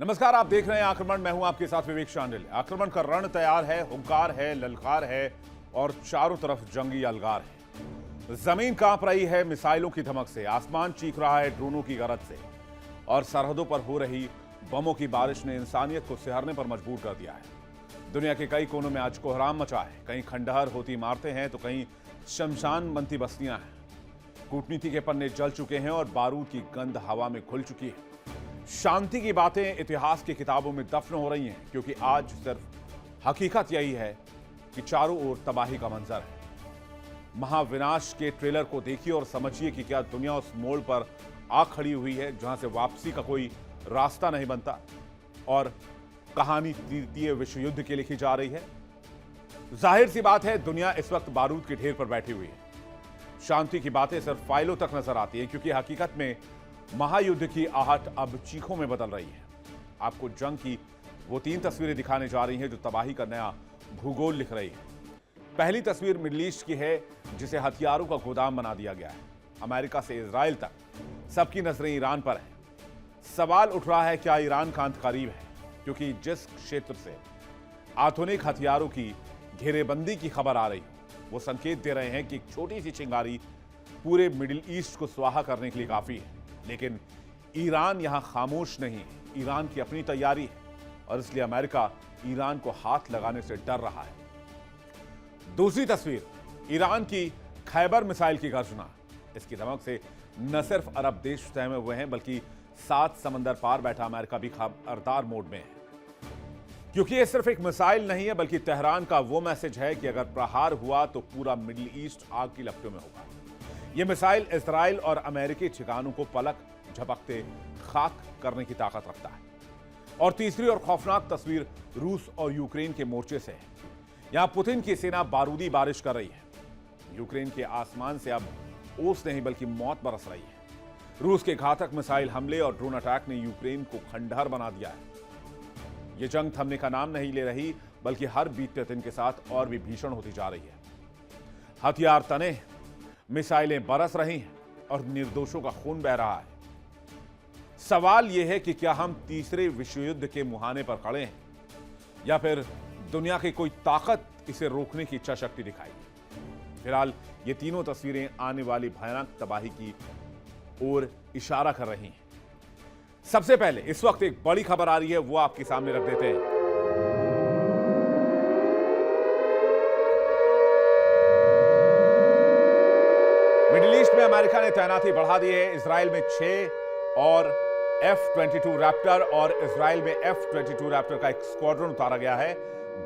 नमस्कार, आप देख रहे हैं आक्रमण। मैं हूं आपके साथ विवेक शांडिल। आक्रमण का रण तैयार है, हुंकार है, ललकार है और चारों तरफ जंगी अलगार है। जमीन कांप रही है मिसाइलों की धमक से, आसमान चीख रहा है ड्रोनों की गरज से और सरहदों पर हो रही बमों की बारिश ने इंसानियत को सिहरने पर मजबूर कर दिया है। दुनिया के कई कोनों में आज कोहराम मचा है। कहीं खंडहर होती इमारतें हैं तो कहीं शमशान बनती बस्तियां हैं। कूटनीति के पन्ने जल चुके हैं और बारूद की गंध हवा में घुल चुकी है। शांति की बातें इतिहास की किताबों में दफन हो रही हैं, क्योंकि आज सिर्फ हकीकत यही है कि चारों ओर तबाही का मंजर है। महाविनाश के ट्रेलर को देखिए और समझिए कि क्या दुनिया उस मोड़ पर आ खड़ी हुई है जहां से वापसी का कोई रास्ता नहीं बनता और कहानी तृतीय विश्व युद्ध की लिखी जा रही है। जाहिर सी बात है, दुनिया इस वक्त बारूद के ढेर पर बैठी हुई है। शांति की बातें सिर्फ फाइलों तक नजर आती है, क्योंकि हकीकत में महायुद्ध की आहट अब चीखों में बदल रही है। आपको जंग की वो 3 तस्वीरें दिखाने जा रही हैं जो तबाही का नया भूगोल लिख रही है। पहली तस्वीर मिडिल ईस्ट की है, जिसे हथियारों का गोदाम बना दिया गया है। अमेरिका से इजराइल तक सबकी नजरें ईरान पर हैं। सवाल उठ रहा है, क्या ईरान का अंत करीब है? क्योंकि जिस क्षेत्र से आधुनिक हथियारों की घेरेबंदी की खबर आ रही है, वो संकेत दे रहे हैं कि एक छोटी सी चिंगारी पूरे मिडिल ईस्ट को स्वाहा करने के लिए काफी है। लेकिन ईरान यहां खामोश नहीं है। ईरान की अपनी तैयारी है और इसलिए अमेरिका ईरान को हाथ लगाने से डर रहा है। दूसरी तस्वीर ईरान की खैबर मिसाइल की गर्जना। इसकी धमक से न सिर्फ अरब देश सहमे हुए हैं, बल्कि 7 समंदर पार बैठा अमेरिका भी खबरदार मोड में है। क्योंकि यह सिर्फ एक मिसाइल नहीं है, बल्कि तेहरान का वो मैसेज है कि अगर प्रहार हुआ तो पूरा मिडिल ईस्ट आग की लपटों में होगा। यह मिसाइल इजराइल और अमेरिकी ठिकानों को पलक झपकते खाक करने की ताकत रखता है। और तीसरी और खौफनाक तस्वीर रूस और यूक्रेन के मोर्चे से है। यहां पुतिन की सेना बारूदी बारिश कर रही है। यूक्रेन के आसमान से अब ओस नहीं बल्कि मौत बरस रही है। रूस के घातक मिसाइल हमले और ड्रोन अटैक ने यूक्रेन को खंडहर बना दिया है। यह जंग थमने का नाम नहीं ले रही, बल्कि हर बीतते दिन के साथ और भी भीषण होती जा रही है। हथियार तने, मिसाइलें बरस रही हैं और निर्दोषों का खून बह रहा है। सवाल यह है कि क्या हम तीसरे विश्व युद्ध के मुहाने पर खड़े हैं या फिर दुनिया की कोई ताकत इसे रोकने की इच्छा शक्ति दिखाएगी। फिलहाल ये तीनों तस्वीरें आने वाली भयानक तबाही की ओर इशारा कर रही हैं। सबसे पहले इस वक्त एक बड़ी खबर आ रही है, वो आपके सामने रख देते हैं। मिडिल ईस्ट में अमेरिका ने तैनाती बढ़ा दी है। इजराइल में 6 और F-22 रैप्टर और इजराइल में F-22 रैप्टर का एक स्क्वाड्रन उतारा गया है।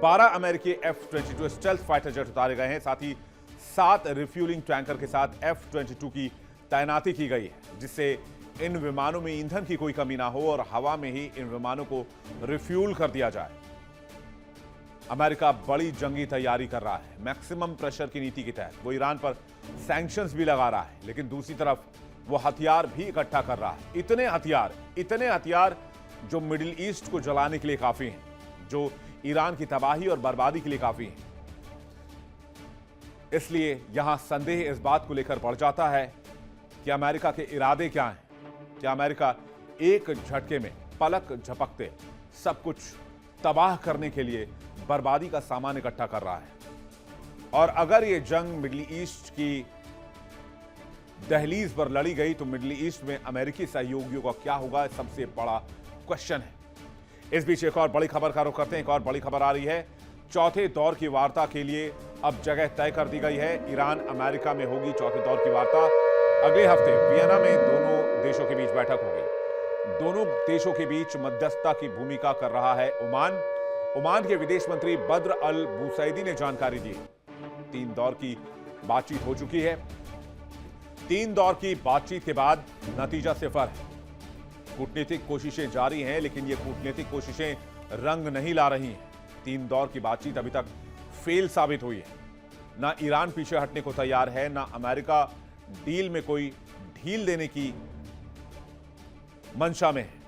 12 अमेरिकी F-22 स्टेल्थ फाइटर जेट उतारे गए हैं। साथ ही 7 रिफ्यूलिंग टैंकर के साथ F-22 की तैनाती की गई है, जिससे इन विमानों में ईंधन की कोई कमी ना हो और हवा में ही इन विमानों को रिफ्यूल कर दिया जाए। अमेरिका बड़ी जंगी तैयारी कर रहा है। मैक्सिमम प्रेशर की नीति के तहत वो ईरान पर सैंक्शंस भी लगा रहा है, लेकिन दूसरी तरफ वो हथियार भी इकट्ठा कर रहा है। इतने हथियार जो मिडिल ईस्ट को जलाने के लिए काफी हैं, जो ईरान की तबाही और बर्बादी के लिए काफी हैं। इसलिए यहां संदेह इस बात को लेकर बढ़ जाता है कि अमेरिका के इरादे क्या हैं। क्या अमेरिका एक झटके में पलक झपकते सब कुछ तबाह करने के लिए बर्बादी का सामान इकट्ठा कर रहा है? और अगर यह जंग मिडिल ईस्ट की दहलीज पर लड़ी गई तो मिडिल ईस्ट में अमेरिकी सहयोगियों का क्या होगा, सबसे बड़ा क्वेश्चन है। इस बीच एक और बड़ी खबर का रुख करते हैं। एक और बड़ी खबर आ रही है। चौथे दौर की वार्ता के लिए अब जगह तय कर दी गई है। ईरान अमेरिका में होगी चौथे दौर की वार्ता। अगले हफ्ते वियना में दोनों देशों के बीच बैठक होगी। दोनों देशों के बीच मध्यस्थता की भूमिका कर रहा है ओमान के विदेश मंत्री बद्र अल बुसैदी ने जानकारी दी। 3 दौर की बातचीत हो चुकी है। 3 दौर की बातचीत के बाद नतीजा सिफर है। कूटनीतिक कोशिशें जारी हैं, लेकिन ये कूटनीतिक कोशिशें रंग नहीं ला रही हैं। 3 दौर की बातचीत अभी तक फेल साबित हुई है। ना ईरान पीछे हटने को तैयार है, ना अमेरिका डील में कोई ढील देने की मंशा में है।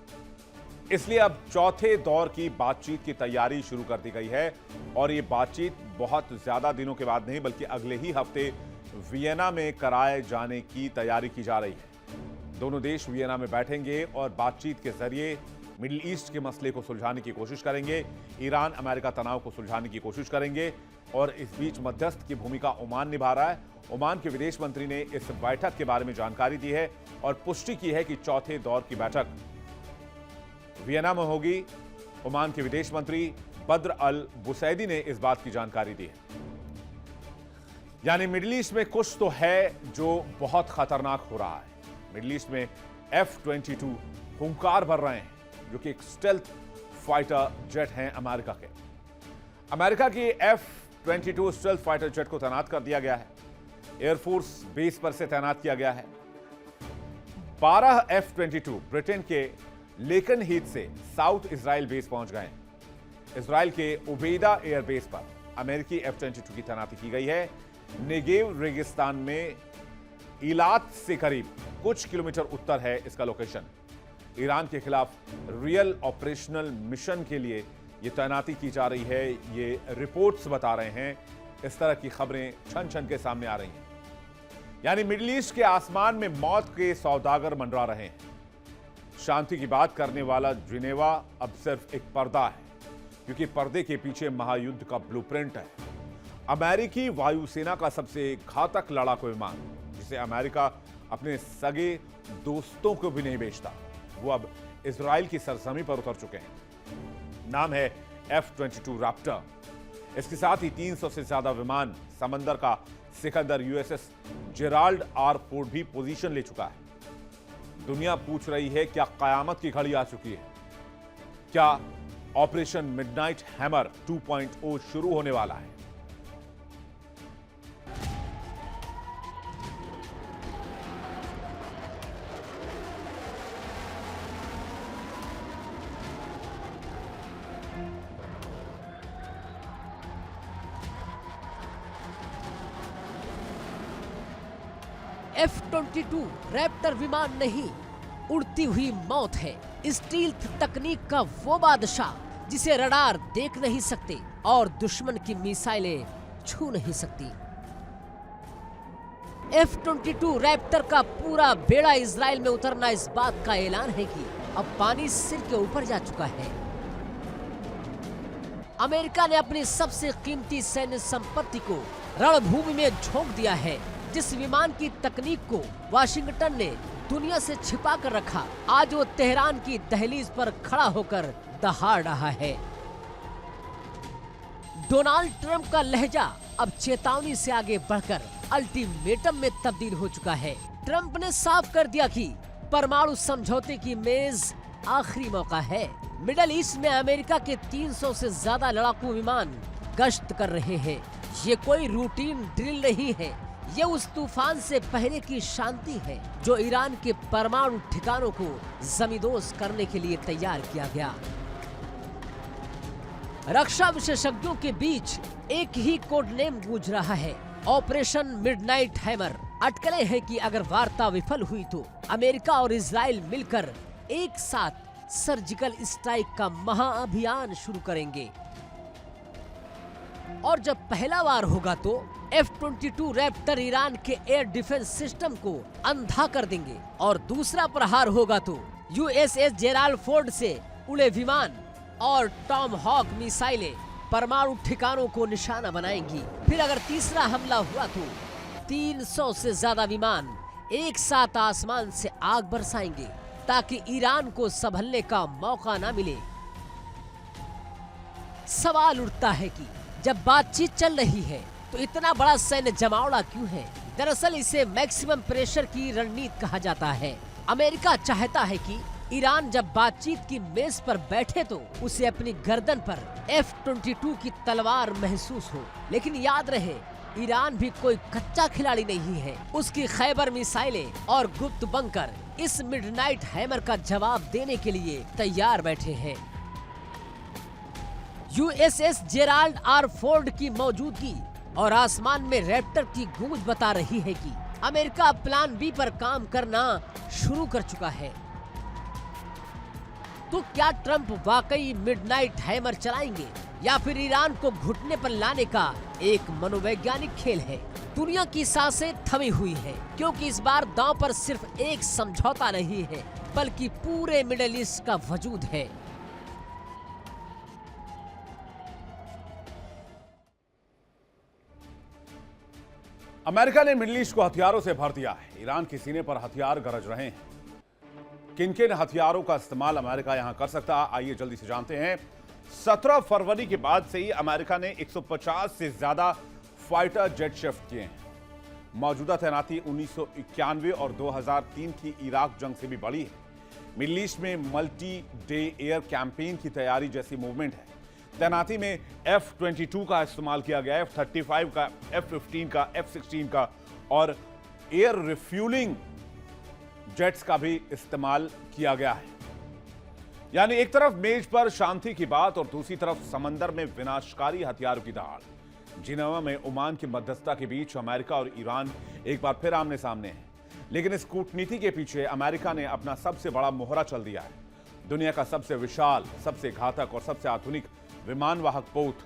इसलिए अब चौथे दौर की बातचीत की तैयारी शुरू कर दी गई है और ये बातचीत बहुत ज्यादा दिनों के बाद नहीं, बल्कि अगले ही हफ्ते वियना में कराए जाने की तैयारी की जा रही है। दोनों देश वियना में बैठेंगे और बातचीत के जरिए मिडिल ईस्ट के मसले को सुलझाने की कोशिश करेंगे, ईरान अमेरिका तनाव को सुलझाने की कोशिश करेंगे और इस बीच मध्यस्थ की भूमिका ओमान निभा रहा है। ओमान के विदेश मंत्री ने इस बैठक के बारे में जानकारी दी है और पुष्टि की है कि चौथे दौर की बैठक वियना में होगी। ओमान के विदेश मंत्री बद्र अल बुसैदी ने इस बात की जानकारी दी है। यानी मिडिल ईस्ट में कुछ तो है जो बहुत खतरनाक हो रहा है। मिडिल ईस्ट में F-22 हुंकार भर रहे हैं, जो कि एक स्टेल्थ फाइटर जेट हैं अमेरिका के। अमेरिका की F-22 स्टेल्थ फाइटर जेट को तैनात कर दिया गया है, एयरफोर्स बेस पर से तैनात किया गया है। 12 F-22 ब्रिटेन के लेकन हीथ से साउथ इजराइल बेस पहुंच गए हैं। इजराइल के उबेदा एयर बेस पर अमेरिकी F-22 की तैनाती की गई है। नेगेव रेगिस्तान में इलात से करीब कुछ किलोमीटर उत्तर है इसका लोकेशन। ईरान के खिलाफ रियल ऑपरेशनल मिशन के लिए यह तैनाती की जा रही है, ये रिपोर्ट्स बता रहे हैं। इस तरह की खबरें छन छन के सामने आ रही हैं। यानी मिडिल ईस्ट के आसमान में मौत के सौदागर मंडरा रहे हैं। शांति की बात करने वाला जिनेवा अब सिर्फ एक पर्दा है, क्योंकि पर्दे के पीछे महायुद्ध का ब्लूप्रिंट है। अमेरिकी वायुसेना का सबसे घातक लड़ाकू विमान, जिसे अमेरिका अपने सगे दोस्तों को भी नहीं बेचता, वो अब इजराइल की सरजमी पर उतर चुके हैं। नाम है F-22 रैप्टर। इसके साथ ही 300 से ज्यादा विमान, समंदर का Sikandar USS Gerald R Ford भी पोजीशन ले चुका है। दुनिया पूछ रही है, क्या कयामत की घड़ी आ चुकी है? क्या ऑपरेशन मिडनाइट हैमर 2.0 शुरू होने वाला है? F-22 रैप्टर विमान नहीं, उड़ती हुई मौत है। स्टील्थ तकनीक का वो बादशाह जिसे रडार देख नहीं सकते और दुश्मन की मिसाइलें छू नहीं सकती। F-22 रैप्टर का पूरा बेड़ा इजराइल में उतरना इस बात का ऐलान है कि अब पानी सिर के ऊपर जा चुका है। अमेरिका ने अपनी सबसे कीमती सैन्य संपत्ति को रणभूमि में झोंक दिया है। जिस विमान की तकनीक को वाशिंगटन ने दुनिया से छिपा कर रखा, आज वो तेहरान की दहलीज पर खड़ा होकर दहाड़ रहा है। डोनाल्ड ट्रंप का लहजा अब चेतावनी से आगे बढ़कर अल्टीमेटम में तब्दील हो चुका है। ट्रंप ने साफ कर दिया कि परमाणु समझौते की मेज आखिरी मौका है। मिडिल ईस्ट में अमेरिका के 300 से ज्यादा लड़ाकू विमान गश्त कर रहे हैं। ये कोई रूटीन ड्रिल नहीं है, ये उस तूफान से पहले की शांति है जो ईरान के परमाणु ठिकानों को जमींदोज करने के लिए तैयार किया गया। रक्षा विशेषज्ञों के बीच एक ही कोड नेम गूंज रहा है, ऑपरेशन मिडनाइट हैमर। अटकलें हैं कि अगर वार्ता विफल हुई तो अमेरिका और इजराइल मिलकर एक साथ सर्जिकल स्ट्राइक का महाअभियान शुरू करेंगे। और जब पहला वार होगा तो F-22 रैप्टर ईरान के एयर डिफेंस सिस्टम को अंधा कर देंगे और दूसरा प्रहार होगा तो USS जेराल्ड फोर्ड से उड़े विमान और टॉम हॉक मिसाइलें परमाणु ठिकानों को निशाना बनाएंगी। फिर अगर तीसरा हमला हुआ तो 300 से ज्यादा विमान एक साथ आसमान से आग बरसाएंगे ताकि ईरान को संभलने का मौका ना मिले। सवाल उठता है कि जब बातचीत चल रही है तो इतना बड़ा सैन्य जमावड़ा क्यों है? दरअसल इसे मैक्सिमम प्रेशर की रणनीति कहा जाता है। अमेरिका चाहता है कि ईरान जब बातचीत की मेज पर बैठे तो उसे अपनी गर्दन पर F-22 की तलवार महसूस हो। लेकिन याद रहे, ईरान भी कोई कच्चा खिलाड़ी नहीं है। उसकी खैबर मिसाइलें और गुप्त बंकर इस मिडनाइट हैमर का जवाब देने के लिए तैयार बैठे हैं। USS जेराल्ड आर फोर्ड की मौजूदगी और आसमान में रैप्टर की गूंज बता रही है कि अमेरिका प्लान बी पर काम करना शुरू कर चुका है। तो क्या ट्रंप वाकई मिडनाइट हैमर चलाएंगे या फिर ईरान को घुटने पर लाने का एक मनोवैज्ञानिक खेल है? दुनिया की सांसें थमी हुई है, क्योंकि इस बार दांव पर सिर्फ एक समझौता नहीं है बल्कि पूरे मिडिल ईस्ट का वजूद है। अमेरिका ने मिडिल ईस्ट को हथियारों से भर दिया है। ईरान के सीने पर हथियार गरज रहे हैं। किन किन हथियारों का इस्तेमाल अमेरिका यहां कर सकता है, आइए जल्दी से जानते हैं। 17 फरवरी के बाद से ही अमेरिका ने 150 से ज्यादा फाइटर जेट शिफ्ट किए हैं। मौजूदा तैनाती 1991 और 2003 की इराक जंग से भी बड़ी है। मिडिल ईस्ट में मल्टी डे एयर कैंपेन की तैयारी जैसी मूवमेंट है। तैनाती में F-22 का इस्तेमाल किया गया, F-35 का, F-15 का, F-16 का और एयर रिफ्यूलिंग जेट्स का भी इस्तेमाल किया गया है। यानी एक तरफ मेज पर शांति की बात और दूसरी तरफ समंदर में विनाशकारी हथियारों की दहाड़। जिनेवा में ओमान की मध्यस्थता के बीच अमेरिका और ईरान एक बार फिर आमने सामने हैं। लेकिन इस कूटनीति के पीछे अमेरिका ने अपना सबसे बड़ा मोहरा चल दिया है। दुनिया का सबसे विशाल, सबसे घातक और सबसे आधुनिक विमानवाहक पोत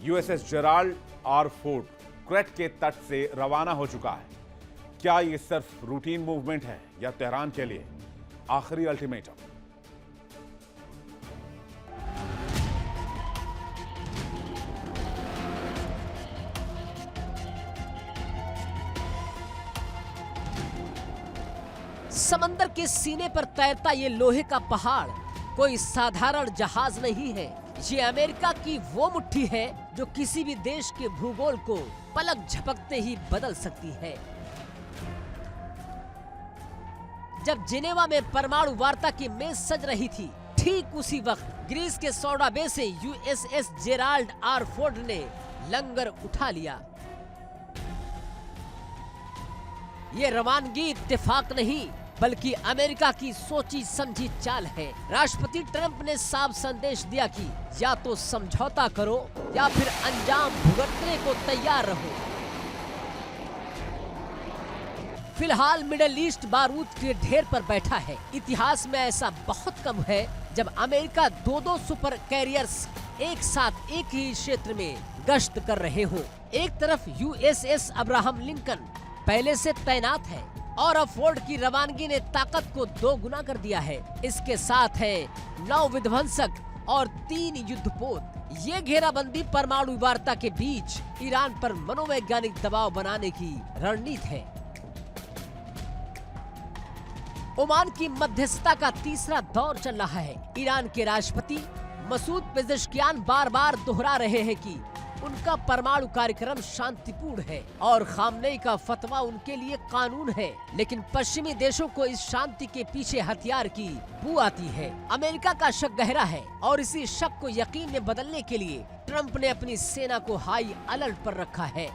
USS Gerald R Ford crate के तट से रवाना हो चुका है। क्या यह सिर्फ रूटीन मूवमेंट है या तेहरान के लिए आखिरी अल्टीमेटम? समंदर के सीने पर तैरता ये लोहे का पहाड़ कोई साधारण जहाज नहीं है। ये अमेरिका की वो मुट्ठी है जो किसी भी देश के भूगोल को पलक झपकते ही बदल सकती है। जब जिनेवा में परमाणु वार्ता की मेज सज रही थी, ठीक उसी वक्त ग्रीस के सौडा बे से USS जेराल्ड आर फोर्ड ने लंगर उठा लिया। ये रवानगी इत्तेफाक नहीं बल्कि अमेरिका की सोची समझी चाल है। राष्ट्रपति ट्रंप ने साफ संदेश दिया कि या तो समझौता करो या फिर अंजाम भुगतने को तैयार रहो। फिलहाल मिडिल ईस्ट बारूद के ढेर पर बैठा है। इतिहास में ऐसा बहुत कम है जब अमेरिका दो सुपर कैरियर्स एक साथ एक ही क्षेत्र में गश्त कर रहे हो। एक तरफ USS अब्राहम लिंकन पहले से तैनात है और अब फोर्ड की रवानगी ने ताकत को 2 गुना कर दिया है। इसके साथ है 9 विध्वंसक और 3 युद्धपोत। ये घेराबंदी परमाणु वार्ता के बीच ईरान पर मनोवैज्ञानिक दबाव बनाने की रणनीति है। ओमान की मध्यस्थता का तीसरा दौर चल रहा है। ईरान के राष्ट्रपति मसूद पेजेश्कियान बार बार दोहरा रहे हैं कि उनका परमाणु कार्यक्रम शांतिपूर्ण है और खामनेई का फतवा उनके लिए कानून है। लेकिन पश्चिमी देशों को इस शांति के पीछे हथियार की बू आती है। अमेरिका का शक गहरा है और इसी शक को यकीन में बदलने के लिए ट्रंप ने अपनी सेना को हाई अलर्ट पर रखा है।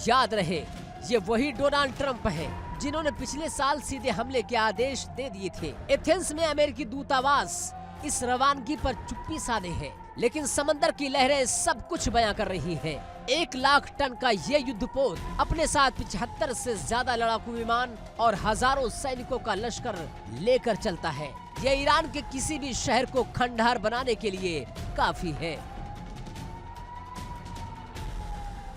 याद रहे, ये वही डोनाल्ड ट्रंप है जिन्होंने पिछले साल सीधे हमले के आदेश दे दिए थे। एथेंस में अमेरिकी दूतावास इस रवानगी पर चुप्पी साधे है, लेकिन समंदर की लहरें सब कुछ बयां कर रही हैं। 1 लाख टन का ये युद्धपोत अपने साथ 75 से ज्यादा लड़ाकू विमान और हजारों सैनिकों का लश्कर लेकर चलता है। ये ईरान के किसी भी शहर को खंडहर बनाने के लिए काफी है।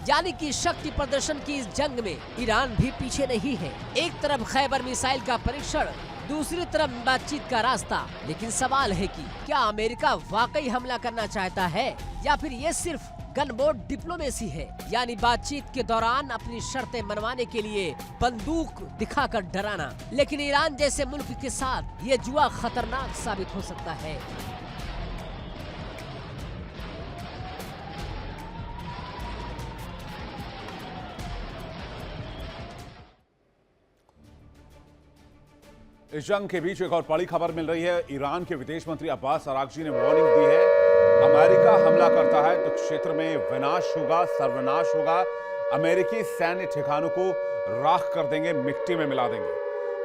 यानी कि शक्ति प्रदर्शन की इस जंग में ईरान भी पीछे नहीं है। एक तरफ खैबर मिसाइल का परीक्षण, दूसरी तरफ बातचीत का रास्ता। लेकिन सवाल है कि क्या अमेरिका वाकई हमला करना चाहता है या फिर ये सिर्फ गनबोट डिप्लोमेसी है, यानी बातचीत के दौरान अपनी शर्तें मनवाने के लिए बंदूक दिखाकर डराना। लेकिन ईरान जैसे मुल्क के साथ ये जुआ खतरनाक साबित हो सकता है। इस जंग के बीच एक और बड़ी खबर मिल रही है। ईरान के विदेश मंत्री अब्बास अरागची ने वार्निंग दी है, अमेरिका हमला करता है तो क्षेत्र में विनाश होगा, सर्वनाश होगा। अमेरिकी सैन्य ठिकानों को राख कर देंगे, मिट्टी में मिला देंगे।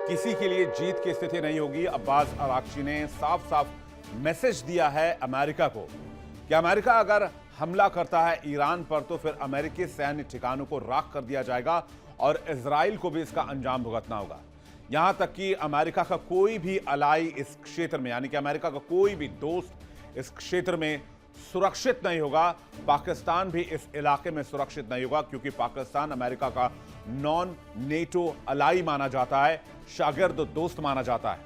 किसी के लिए जीत की स्थिति नहीं होगी। अब्बास अरागची ने साफ साफ मैसेज दिया है अमेरिका को कि अमेरिका अगर हमला करता है ईरान पर तो फिर अमेरिकी सैन्य ठिकानों को राख कर दिया जाएगा और इजराइल को भी इसका अंजाम भुगतना होगा। यहां तक कि अमेरिका का कोई भी अलाई इस क्षेत्र में, यानी कि अमेरिका का कोई भी दोस्त इस क्षेत्र में सुरक्षित नहीं होगा। पाकिस्तान भी इस इलाके में सुरक्षित नहीं होगा, क्योंकि पाकिस्तान अमेरिका का नॉन नेटो अलाई माना जाता है, शागिर्द दोस्त माना जाता है।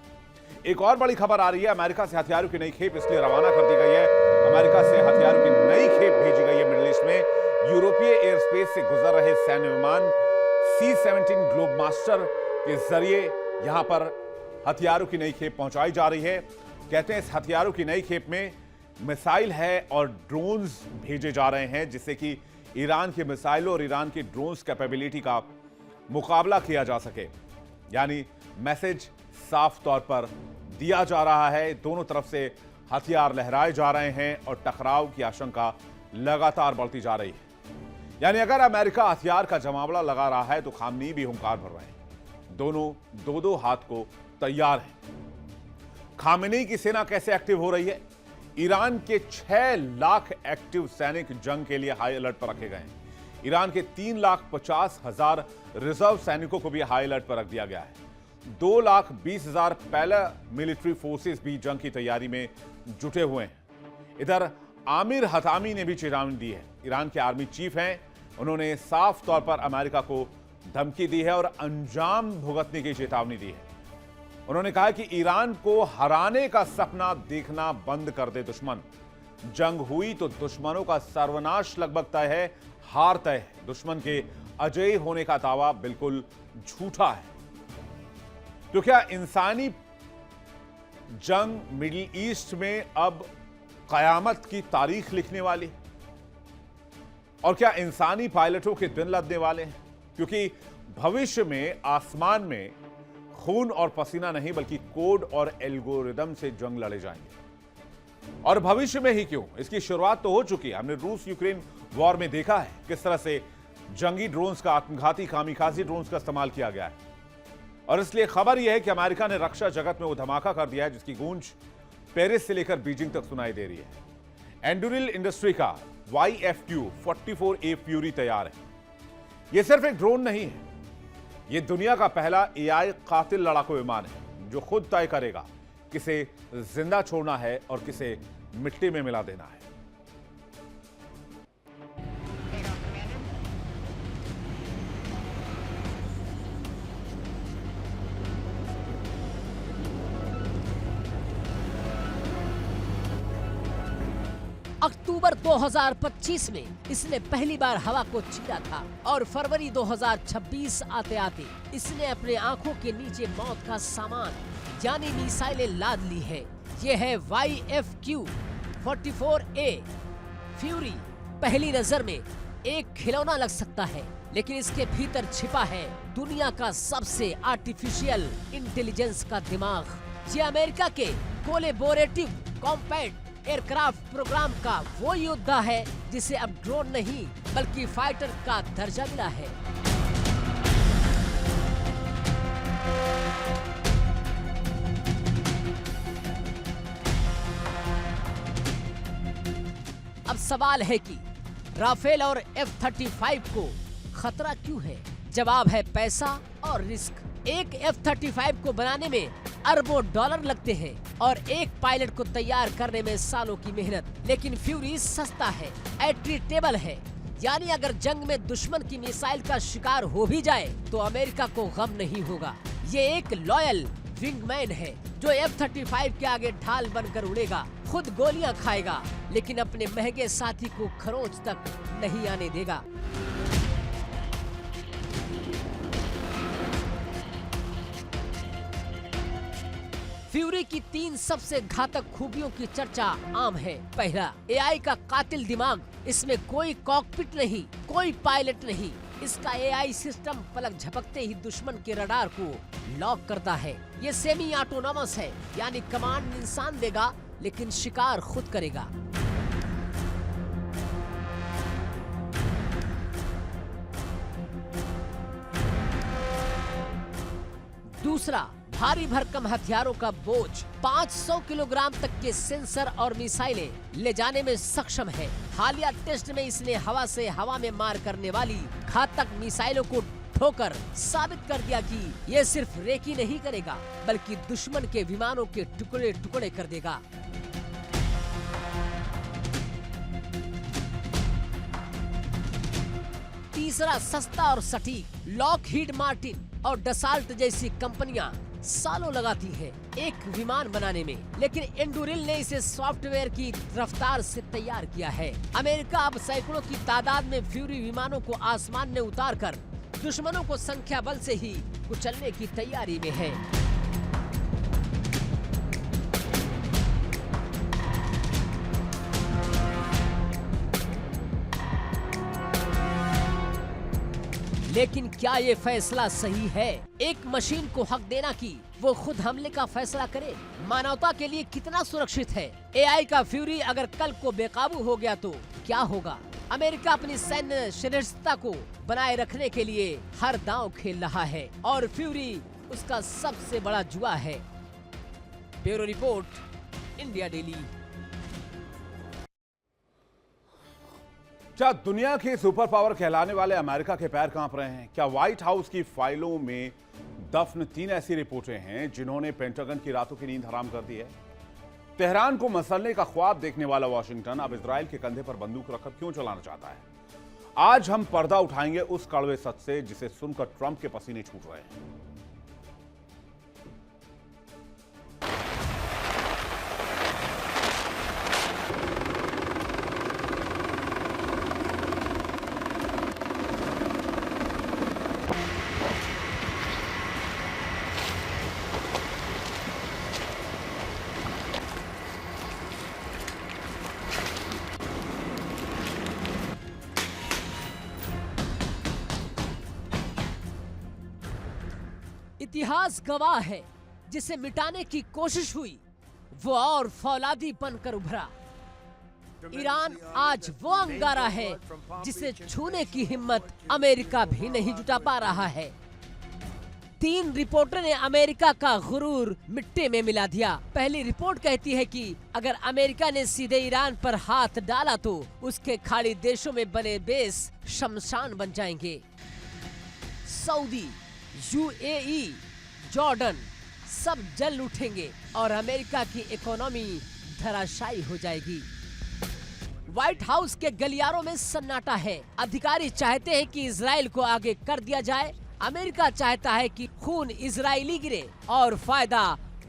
एक और बड़ी खबर आ रही है, अमेरिका से हथियारों की नई खेप इसलिए रवाना कर दी गई है। अमेरिका से हथियारों की नई खेप भेजी गई है मिडिल ईस्ट में। यूरोपीय एयर स्पेस से गुजर रहे सैन्य विमान C-17 ग्लोब मास्टर के जरिए यहां पर हथियारों की नई खेप पहुंचाई जा रही है। कहते हैं इस हथियारों की नई खेप में मिसाइल है और ड्रोन्स भेजे जा रहे हैं, जिससे कि ईरान के मिसाइलों और ईरान की ड्रोन्स कैपेबिलिटी का मुकाबला किया जा सके। यानी मैसेज साफ तौर पर दिया जा रहा है। दोनों तरफ से हथियार लहराए जा रहे हैं और टकराव की आशंका लगातार बढ़ती जा रही है। यानी अगर अमेरिका हथियार का जमावड़ा लगा रहा है तो खामनी भी हुंकार भर रहे हैं। दोनों दो हाथ को तैयार हैं। खामेनी की सेना कैसे एक्टिव हो रही है? ईरान के 6 लाख एक्टिव सैनिक जंग के लिए हाई अलर्ट पर रखे गए हैं। ईरान के 3,50,000 रिजर्व सैनिकों को भी हाई अलर्ट पर रख दिया गया है। 2,20,000 पैरा मिलिट्री फोर्सेस भी जंग की तैयारी में जुटे हुए हैं। इधर आमिर हतामी ने भी चेतावनी दी है। ईरान के आर्मी चीफ हैं, उन्होंने साफ तौर पर अमेरिका को धमकी दी है और अंजाम भुगतने की चेतावनी दी है। उन्होंने कहा कि ईरान को हराने का सपना देखना बंद कर दे दुश्मन। जंग हुई तो दुश्मनों का सर्वनाश लगभग तय है, हार तय है। दुश्मन के अजय होने का दावा बिल्कुल झूठा है। तो क्या इंसानी जंग मिडिल ईस्ट में अब कयामत की तारीख लिखने वाली? और क्या इंसानी पायलटों के दिन लदने वाले हैं? क्योंकि भविष्य में आसमान में खून और पसीना नहीं बल्कि कोड और एल्गोरिदम से जंग लड़े जाएंगे। और भविष्य में ही क्यों, इसकी शुरुआत तो हो चुकी है। हमने रूस यूक्रेन वॉर में देखा है किस तरह से जंगी ड्रोन्स का, आत्मघाती कामिकाजी ड्रोन्स का इस्तेमाल किया गया है। और इसलिए खबर यह है कि अमेरिका ने रक्षा जगत में वो धमाका कर दिया है जिसकी गूंज पेरिस से लेकर बीजिंग तक सुनाई दे रही है। एंड्यूरिल इंडस्ट्री का YFQ-44A फ्यूरी तैयार है। यह सिर्फ एक ड्रोन नहीं है, यह दुनिया का पहला AI कातिल लड़ाकू विमान है जो खुद तय करेगा किसे जिंदा छोड़ना है और किसे मिट्टी में मिला देना है। अक्टूबर 2025 में इसने पहली बार हवा को चीरा था और फरवरी 2026 आते आते इसने अपने आंखों के नीचे मौत का सामान यानी मिसाइलें लाद ली है। ये है YFQ-44A फ्यूरी। पहली नजर में एक खिलौना लग सकता है, लेकिन इसके भीतर छिपा है दुनिया का सबसे आर्टिफिशियल इंटेलिजेंस का दिमाग। ये अमेरिका के कोलैबोरेटिव कॉम्पैक्ट एयरक्राफ्ट प्रोग्राम का वो योद्धा है जिसे अब ड्रोन नहीं बल्कि फाइटर का दर्जा मिला है। अब सवाल है कि राफेल और F-35 को खतरा क्यों है? जवाब है पैसा और रिस्क। एक F-35 को बनाने में अरबों डॉलर लगते हैं और एक पायलट को तैयार करने में सालों की मेहनत। लेकिन फ्यूरी सस्ता है, एट्रीटेबल है, यानी अगर जंग में दुश्मन की मिसाइल का शिकार हो भी जाए तो अमेरिका को गम नहीं होगा। ये एक लॉयल विंगमैन है जो F-35 के आगे ढाल बनकर उड़ेगा, खुद गोलियां खाएगा, लेकिन अपने महंगे साथी को खरोंच तक नहीं आने देगा। फ्यूरी की 3 सबसे घातक खूबियों की चर्चा आम है। पहला, AI का कातिल दिमाग। इसमें कोई कॉकपिट नहीं, कोई पायलट नहीं। इसका AI सिस्टम पलक झपकते ही दुश्मन के रडार को लॉक करता है। ये सेमी ऑटोनॉमस है, यानी कमांड इंसान देगा लेकिन शिकार खुद करेगा। दूसरा, भारी भरकम हथियारों का बोझ। 500 किलोग्राम तक के सेंसर और मिसाइलें ले जाने में सक्षम है। हालिया टेस्ट में इसने हवा से हवा में मार करने वाली घातक मिसाइलों को ठोकर साबित कर दिया कि ये सिर्फ रेकी नहीं करेगा बल्कि दुश्मन के विमानों के टुकड़े टुकड़े कर देगा। तीसरा सस्ता और सटीक लॉकहीड मार्टिन और डसाल्ट जैसी कंपनियां सालों लगाती है एक विमान बनाने में, लेकिन एंडुरिल ने इसे सॉफ्टवेयर की रफ्तार से तैयार किया है। अमेरिका अब सैकड़ों की तादाद में फ्यूरी विमानों को आसमान में उतारकर दुश्मनों को संख्या बल से ही कुचलने की तैयारी में है। लेकिन क्या ये फैसला सही है? एक मशीन को हक देना कि वो खुद हमले का फैसला करे, मानवता के लिए कितना सुरक्षित है? एआई का फ्यूरी अगर कल को बेकाबू हो गया तो क्या होगा? अमेरिका अपनी सैन्य श्रेष्ठता को बनाए रखने के लिए हर दांव खेल रहा है और फ्यूरी उसका सबसे बड़ा जुआ है। Bureau report, India daily. क्या दुनिया के सुपर पावर कहलाने वाले अमेरिका के पैर कांप रहे हैं? क्या व्हाइट हाउस की फाइलों में दफन 3 ऐसी रिपोर्टें हैं जिन्होंने पेंटागन की रातों की नींद हराम कर दी है? तेहरान को मसलने का ख्वाब देखने वाला वॉशिंगटन अब इजराइल के कंधे पर बंदूक रखकर क्यों चलाना चाहता है? आज हम पर्दा उठाएंगे उस कड़वे सच से जिसे सुनकर ट्रंप के पसीने छूट रहे हैं। इतिहास गवाह है, जिसे मिटाने की कोशिश हुई वो और फौलादी बनकर उभरा। ईरान आज वो अंगारा है जिसे छूने की हिम्मत अमेरिका भी नहीं जुटा पा रहा है। 3 रिपोर्टों ने अमेरिका का गुरूर मिट्टी में मिला दिया। पहली रिपोर्ट कहती है कि अगर अमेरिका ने सीधे ईरान पर हाथ डाला तो उसके खाड़ी देशों में बने बेस शमशान बन जाएंगे। सऊदी, यूएई, जॉर्डन सब जल उठेंगे और अमेरिका की इकोनॉमी धराशायी हो जाएगी। व्हाइट हाउस के गलियारों में सन्नाटा है। अधिकारी चाहते हैं कि इजराइल को आगे कर दिया जाए, अमेरिका चाहता है कि खून इजरायली गिरे और फायदा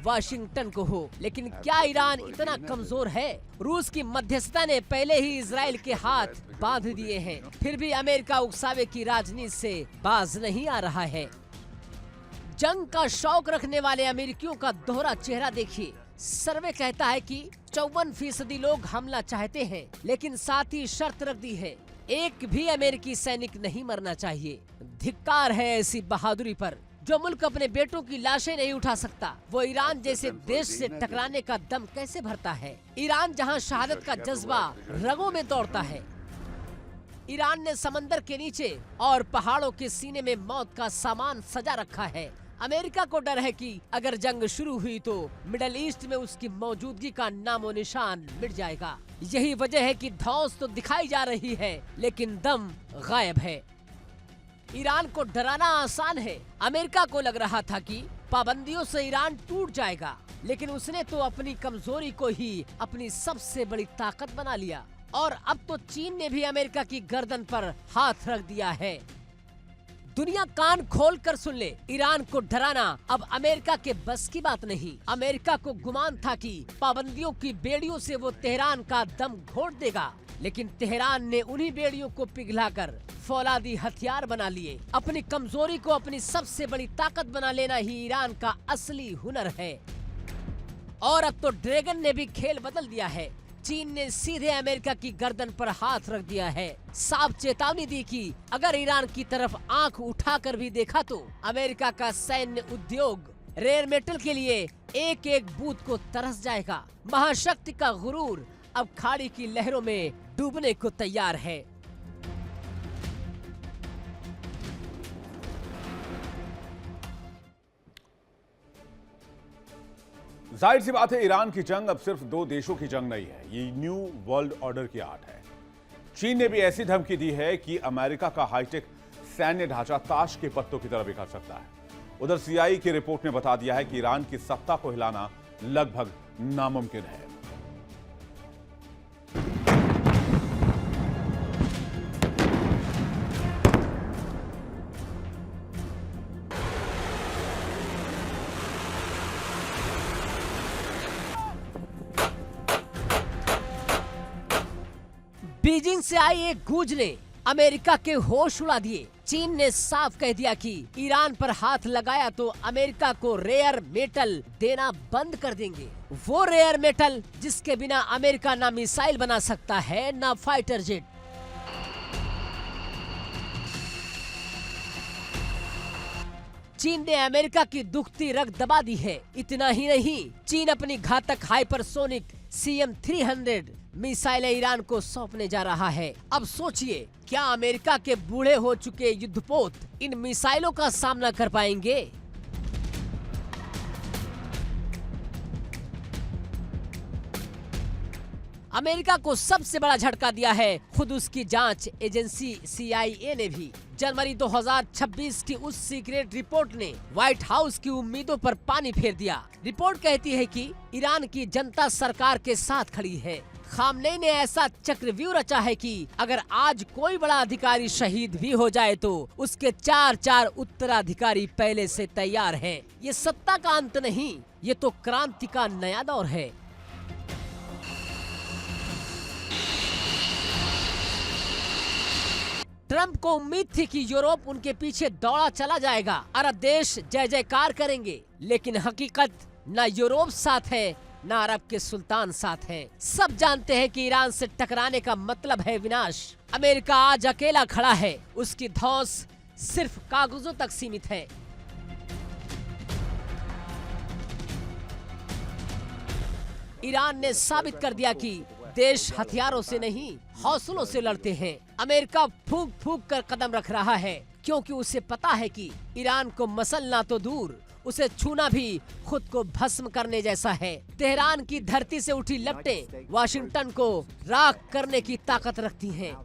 वाशिंगटन को हो। लेकिन क्या ईरान इतना कमजोर है? रूस की मध्यस्थता ने पहले ही इजराइल के हाथ बांध दिए हैं, फिर भी अमेरिका उकसावे की राजनीति से बाज नहीं आ रहा है। जंग का शौक रखने वाले अमेरिकियों का दोहरा चेहरा देखिए। सर्वे कहता है कि 54% लोग हमला चाहते हैं, लेकिन साथ ही शर्त रख दी है, एक भी अमेरिकी सैनिक नहीं मरना चाहिए। धिक्कार है ऐसी बहादुरी पर। जो मुल्क अपने बेटों की लाशें नहीं उठा सकता, वो ईरान जैसे देश से टकराने का दम कैसे भरता है? ईरान जहां शहादत का जज्बा रगों में दौड़ता है, ईरान ने समंदर के नीचे और पहाड़ों के सीने में मौत का सामान सजा रखा है। अमेरिका को डर है कि अगर जंग शुरू हुई तो मिडल ईस्ट में उसकी मौजूदगी का नामो निशान मिट जाएगा। यही वजह है कि धौंस तो दिखाई जा रही है, लेकिन दम गायब है। ईरान को डराना आसान है। अमेरिका को लग रहा था कि पाबंदियों से ईरान टूट जाएगा, लेकिन उसने तो अपनी कमजोरी को ही अपनी सबसे बड़ी ताकत बना लिया। और अब तो चीन ने भी अमेरिका की गर्दन पर हाथ रख दिया है। दुनिया कान खोल कर सुन ले, ईरान को डराना अब अमेरिका के बस की बात नहीं। अमेरिका को गुमान था कि पाबंदियों की बेड़ियों से वो तेहरान का दम घोट देगा, लेकिन तेहरान ने उन्हीं बेड़ियों को पिघलाकर फौलादी हथियार बना लिए। अपनी कमजोरी को अपनी सबसे बड़ी ताकत बना लेना ही ईरान का असली हुनर है। और अब तो ड्रैगन ने भी खेल बदल दिया है। चीन ने सीधे अमेरिका की गर्दन पर हाथ रख दिया है। साफ चेतावनी दी कि अगर ईरान की तरफ आंख उठाकर भी देखा तो अमेरिका का सैन्य उद्योग रेयर मेटल के लिए एक एक बूथ को तरस जाएगा। महाशक्ति का गुरूर अब खाड़ी की लहरों में डूबने को तैयार है। जाहिर सी बात है, ईरान की जंग अब सिर्फ 2 देशों की जंग नहीं है, ये न्यू वर्ल्ड ऑर्डर की आर्ट है। चीन ने भी ऐसी धमकी दी है कि अमेरिका का हाईटेक सैन्य ढांचा ताश के पत्तों की तरह बिखर सकता है। उधर सीआईए की रिपोर्ट ने बता दिया है कि ईरान की सत्ता को हिलाना लगभग नामुमकिन है। बीजिंग से आई एक गूंज ने अमेरिका के होश उड़ा दिए। चीन ने साफ कह दिया कि ईरान पर हाथ लगाया तो अमेरिका को रेयर मेटल देना बंद कर देंगे। वो रेयर मेटल जिसके बिना अमेरिका ना मिसाइल बना सकता है ना फाइटर जेट। चीन ने अमेरिका की दुखती रग दबा दी है। इतना ही नहीं, चीन अपनी घातक हाइपरसोनिक CM-300 मिसाइलें ईरान को सौंपने जा रहा है। अब सोचिए, क्या अमेरिका के बूढ़े हो चुके युद्धपोत इन मिसाइलों का सामना कर पाएंगे? अमेरिका को सबसे बड़ा झटका दिया है खुद उसकी जांच एजेंसी CIA ने भी। जनवरी 2026 की उस सीक्रेट रिपोर्ट ने व्हाइट हाउस की उम्मीदों पर पानी फेर दिया। रिपोर्ट कहती है कि ईरान की जनता सरकार के साथ खड़ी है। खामनेई ने ऐसा चक्रव्यूह रचा है कि अगर आज कोई बड़ा अधिकारी शहीद भी हो जाए तो उसके 4 उत्तराधिकारी पहले से तैयार हैं। ये सत्ता का अंत नहीं, ये तो क्रांति का नया दौर है। ट्रंप को उम्मीद थी कि यूरोप उनके पीछे दौड़ा चला जाएगा, अरब देश जय जयकार करेंगे, लेकिन हकीकत न यूरोप साथ है न अरब के सुल्तान साथ हैं। सब जानते हैं कि ईरान से टकराने का मतलब है विनाश। अमेरिका आज अकेला खड़ा है, उसकी धौंस सिर्फ कागजों तक सीमित है। ईरान ने साबित कर दिया कि देश हथियारों से नहीं हौसलों से लड़ते हैं। अमेरिका फूंक फूंक कर कदम रख रहा है क्योंकि उसे पता है कि ईरान को मसलना तो दूर, उसे छूना भी खुद को भस्म करने जैसा है। तेहरान की धरती से उठी लपटें वाशिंगटन को राख करने की ताकत रखती हैं।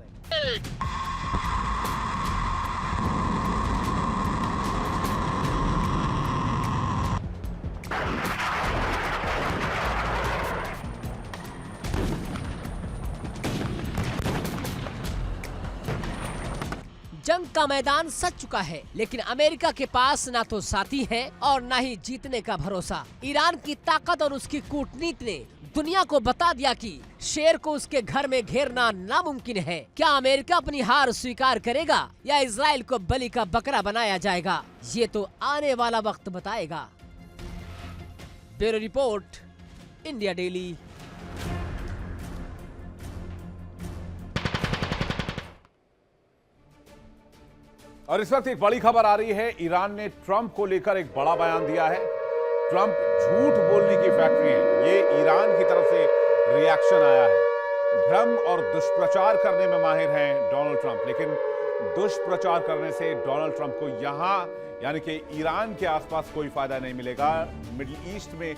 जंग का मैदान सज चुका है, लेकिन अमेरिका के पास ना तो साथी है और ना ही जीतने का भरोसा। ईरान की ताकत और उसकी कूटनीति ने दुनिया को बता दिया कि शेर को उसके घर में घेरना नामुमकिन है। क्या अमेरिका अपनी हार स्वीकार करेगा या इजराइल को बलि का बकरा बनाया जाएगा? ये तो आने वाला वक्त बताएगा। Bureau report, India daily. और इस वक्त एक बड़ी खबर आ रही है। ईरान ने ट्रंप को लेकर एक बड़ा बयान दिया है। ट्रंप झूठ बोलने की फैक्ट्री है, ये ईरान की तरफ से रिएक्शन आया है। भ्रम और दुष्प्रचार करने में माहिर हैं डोनाल्ड ट्रंप, लेकिन दुष्प्रचार करने से डोनाल्ड ट्रंप को यहां यानी कि ईरान के आसपास कोई फायदा नहीं मिलेगा, मिडिल ईस्ट में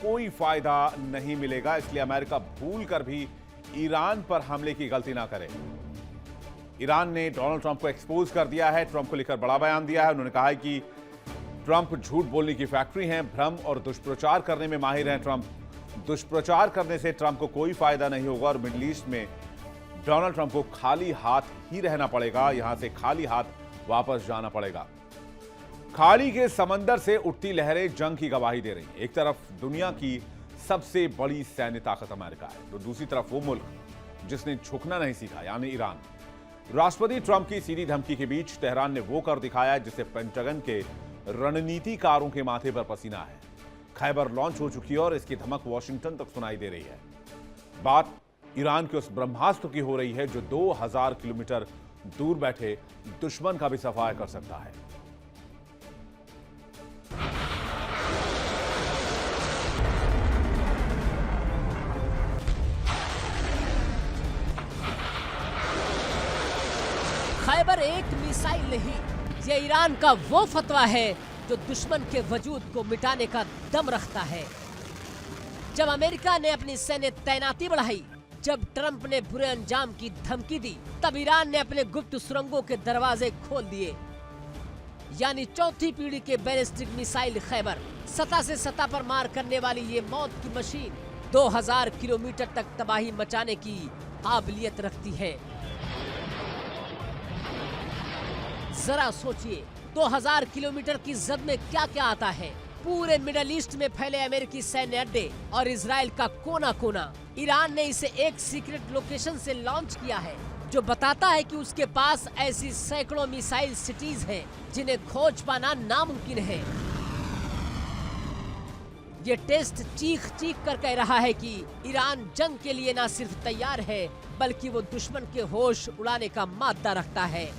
कोई फायदा नहीं मिलेगा। इसलिए अमेरिका भूल कर भी ईरान पर हमले की गलती ना करे। ईरान ने डोनाल्ड ट्रंप को एक्सपोज कर दिया है, ट्रंप को लेकर बड़ा बयान दिया है। उन्होंने कहा है कि ट्रंप झूठ बोलने की फैक्ट्री हैं, भ्रम और दुष्प्रचार करने में माहिर हैं ट्रंप। दुष्प्रचार करने से ट्रंप को कोई फायदा नहीं होगा और मिडिल ईस्ट में डोनाल्ड ट्रंप को खाली हाथ ही रहना पड़ेगा, यहां से खाली हाथ वापस जाना पड़ेगा। खाड़ी के समंदर से उठती लहरें जंग की गवाही दे रही हैं। एक तरफ दुनिया की सबसे बड़ी सैन्य ताकत अमेरिका है, तो दूसरी तरफ वो मुल्क जिसने झुकना नहीं सीखा यानी ईरान। राष्ट्रपति ट्रंप की सीधी धमकी के बीच तेहरान ने वो कर दिखाया जिससे पेंटागन के रणनीतिकारों के माथे पर पसीना है। खैबर लॉन्च हो चुकी है और इसकी धमक वॉशिंगटन तक सुनाई दे रही है। बात ईरान के उस ब्रह्मास्त्र की हो रही है जो 2000 किलोमीटर दूर बैठे दुश्मन का भी सफाया कर सकता है। खैबर एक मिसाइल नहीं, ये ईरान का वो फतवा है जो दुश्मन के वजूद को मिटाने का दम रखता है। जब अमेरिका ने अपनी सैन्य तैनाती बढ़ाई, जब ट्रंप ने बुरे अंजाम की धमकी दी, तब ईरान ने अपने गुप्त सुरंगों के दरवाजे खोल दिए। यानी चौथी पीढ़ी के बैलिस्टिक मिसाइल खैबर, सतह से सतह पर मार करने वाली ये मौत की मशीन 2000 किलोमीटर तक तबाही मचाने की काबिलियत रखती है। जरा सोचिए, 2000 किलोमीटर की जद में क्या क्या आता है। पूरे मिडल ईस्ट में फैले अमेरिकी सैन्य अड्डे और इजराइल का कोना कोना। ईरान ने इसे एक सीक्रेट लोकेशन से लॉन्च किया है, जो बताता है कि उसके पास ऐसी सैकड़ों मिसाइल सिटीज हैं जिन्हें खोज पाना नामुमकिन है। ये टेस्ट चीख चीख कर कह रहा है कि ईरान जंग के लिए न सिर्फ तैयार है, बल्कि वो दुश्मन के होश उड़ाने का मादा रखता है।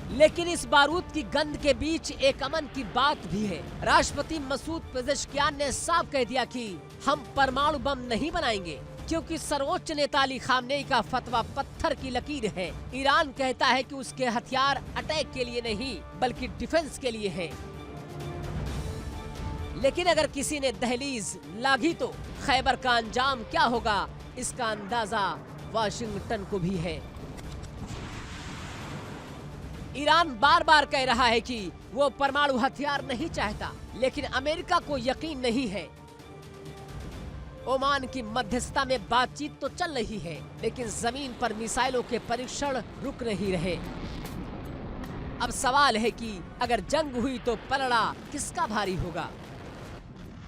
लेकिन इस बारूद की गंध के बीच एक अमन की बात भी है। राष्ट्रपति मसूद पेजेश्कियान ने साफ कह दिया कि हम परमाणु बम नहीं बनाएंगे, क्योंकि सर्वोच्च नेता अली खामनेई का फतवा पत्थर की लकीर है। ईरान कहता है कि उसके हथियार अटैक के लिए नहीं, बल्कि डिफेंस के लिए हैं। लेकिन अगर किसी ने दहलीज लागी तो खैबर का अंजाम क्या होगा, इसका अंदाजा वाशिंगटन को भी है। ईरान बार बार कह रहा है कि वो परमाणु हथियार नहीं चाहता, लेकिन अमेरिका को यकीन नहीं है। ओमान की मध्यस्थता में बातचीत तो चल रही है, लेकिन जमीन पर मिसाइलों के परीक्षण रुक नहीं रहे। अब सवाल है कि अगर जंग हुई तो पलड़ा किसका भारी होगा?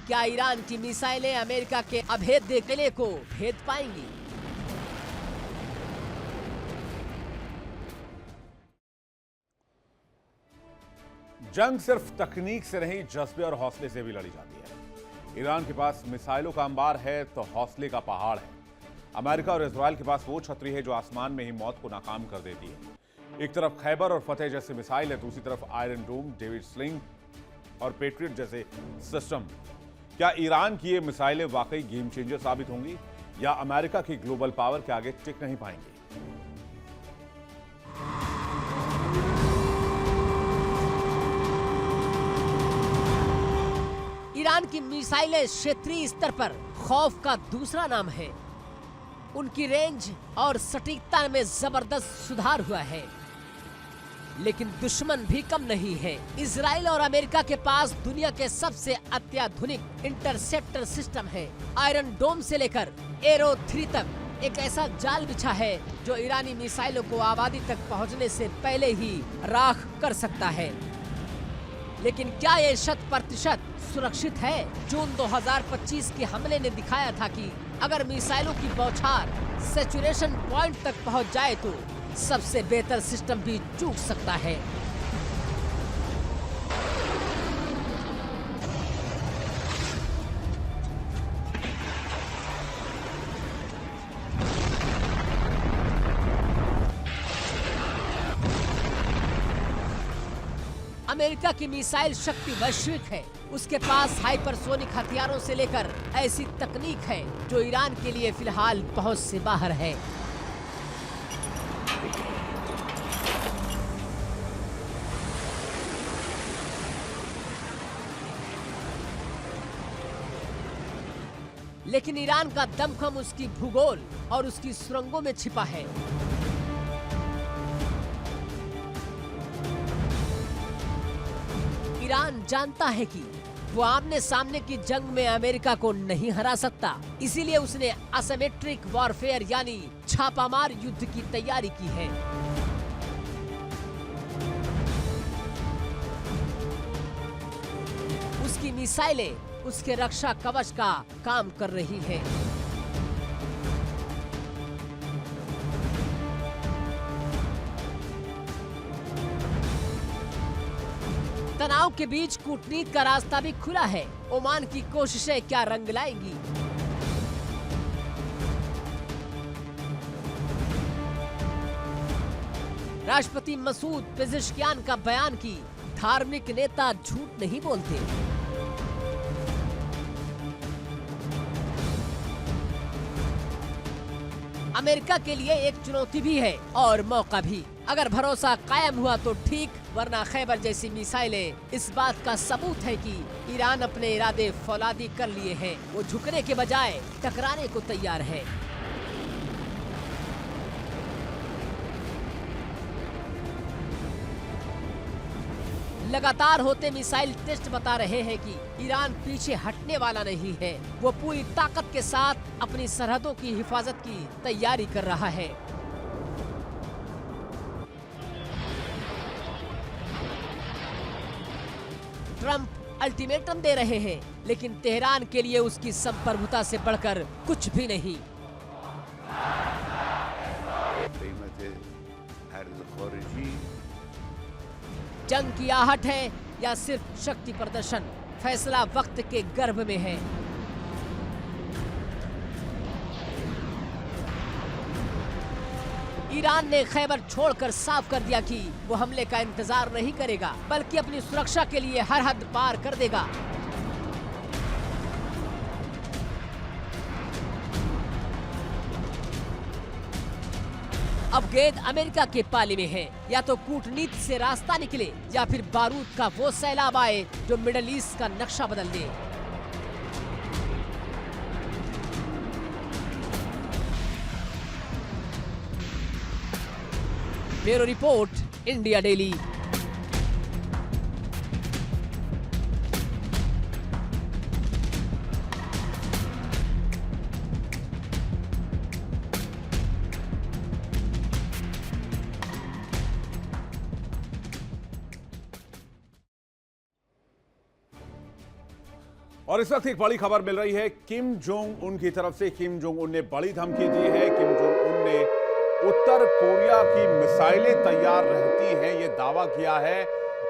क्या ईरान की मिसाइलें अमेरिका के अभेद्य किले को भेद पाएंगी? जंग सिर्फ तकनीक से नहीं, जज्बे और हौसले से भी लड़ी जाती है। ईरान के पास मिसाइलों का अंबार है तो हौसले का पहाड़ है। अमेरिका और इजराइल के पास वो छतरी है जो आसमान में ही मौत को नाकाम कर देती है। एक तरफ खैबर और फतेह जैसे मिसाइल है, दूसरी तरफ आयरन डोम, डेविड स्लिंग और पेट्रियट जैसे सिस्टम। क्या ईरान की ये मिसाइलें वाकई गेम चेंजर साबित होंगी, या अमेरिका की ग्लोबल पावर के आगे टिक नहीं पाएंगी? ईरान की मिसाइलें क्षेत्रीय स्तर पर खौफ का दूसरा नाम है। उनकी रेंज और सटीकता में जबरदस्त सुधार हुआ है, लेकिन दुश्मन भी कम नहीं है। इजराइल और अमेरिका के पास दुनिया के सबसे अत्याधुनिक इंटरसेप्टर सिस्टम है। आयरन डोम से लेकर एरो 3 तक एक ऐसा जाल बिछा है जो ईरानी मिसाइलों को आबादी तक पहुंचने से पहले ही राख कर सकता है। लेकिन क्या ये 100% सुरक्षित है? जून 2025 के हमले ने दिखाया था कि अगर मिसाइलों की बौछार सैचुरेशन पॉइंट तक पहुंच जाए तो सबसे बेहतर सिस्टम भी चूक सकता है। अमेरिका की मिसाइल शक्ति वैश्विक है। उसके पास हाइपरसोनिक हथियारों से लेकर ऐसी तकनीक है जो ईरान के लिए फिलहाल पहुंच से बाहर है। लेकिन ईरान का दमखम उसकी भूगोल और उसकी सुरंगों में छिपा है। ईरान जानता है कि वो आमने सामने की जंग में अमेरिका को नहीं हरा सकता, इसीलिए उसने असिमेट्रिक वॉरफेयर यानी छापामार युद्ध की तैयारी की है। उसकी मिसाइलें उसके रक्षा कवच का काम कर रही हैं। तनाव के बीच कूटनीति का रास्ता भी खुला है। ओमान की कोशिशें क्या रंग लाएंगी? राष्ट्रपति मसूद पेजेश्कियान का बयान कि धार्मिक नेता झूठ नहीं बोलते। अमेरिका के लिए एक चुनौती भी है और मौका भी। अगर भरोसा कायम हुआ तो ठीक, वरना खैबर जैसी मिसाइलें इस बात का सबूत है कि ईरान अपने इरादे फौलादी कर लिए हैं। वो झुकने के बजाय टकराने को तैयार है। लगातार होते मिसाइल टेस्ट बता रहे हैं कि ईरान पीछे हटने वाला नहीं है। वो पूरी ताकत के साथ अपनी सरहदों की हिफाजत की तैयारी कर रहा है। अल्टीमेटम दे रहे हैं, लेकिन तेहरान के लिए उसकी संप्रभुता से बढ़कर कुछ भी नहीं। जंग की आहट है या सिर्फ शक्ति प्रदर्शन, फैसला वक्त के गर्भ में है। ईरान ने खैबर छोड़कर साफ कर दिया कि वो हमले का इंतजार नहीं करेगा, बल्कि अपनी सुरक्षा के लिए हर हद पार कर देगा। अब गेंद अमेरिका के पाले में है, या तो कूटनीति से रास्ता निकले या फिर बारूद का वो सैलाब आए जो मिडल ईस्ट का नक्शा बदल दे। Bureau report, India daily. और इस वक्त एक बड़ी खबर मिल रही है किम जोंग उन की तरफ से। किम जोंग उन ने बड़ी धमकी दी है। किम जोंग उन ने उत्तर कोरिया की मिसाइलें तैयार रहती हैं ये दावा किया है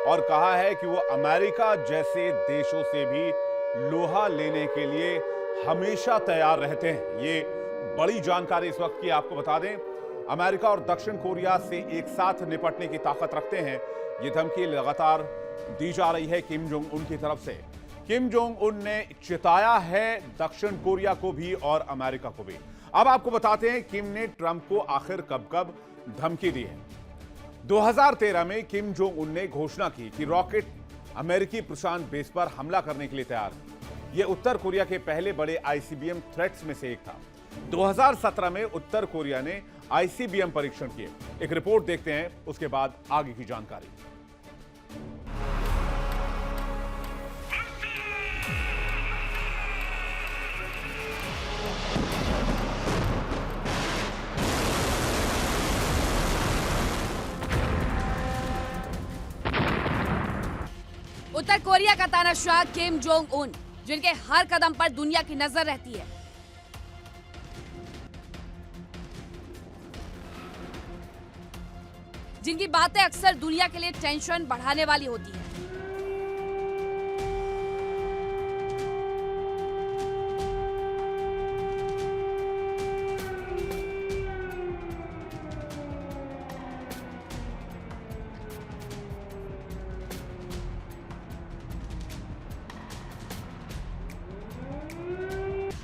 और कहा है कि वो अमेरिका जैसे देशों से भी लोहा लेने के लिए हमेशा तैयार रहते हैं। ये बड़ी जानकारी इस वक्त की आपको बता दें। अमेरिका और दक्षिण कोरिया से एक साथ निपटने की ताकत रखते हैं। ये धमकी लगातार दी जा रही है किम जोंग उन की तरफ से। किम जोंग उन ने चिताया है दक्षिण कोरिया को भी और अमेरिका को भी। अब आपको बताते हैं किम ने ट्रंप को आखिर कब कब धमकी दी है। 2013 में किम जोंग उन ने घोषणा की कि रॉकेट अमेरिकी प्रशांत बेस पर हमला करने के लिए तैयार है। यह उत्तर कोरिया के पहले बड़े आईसीबीएम थ्रेट्स में से एक था। 2017 में उत्तर कोरिया ने आईसीबीएम परीक्षण किए। एक रिपोर्ट देखते हैं, उसके बाद आगे की जानकारी। उत्तर कोरिया का तानाशाह किम जोंग उन, जिनके हर कदम पर दुनिया की नजर रहती है। जिनकी बातें अक्सर दुनिया के लिए टेंशन बढ़ाने वाली होती है।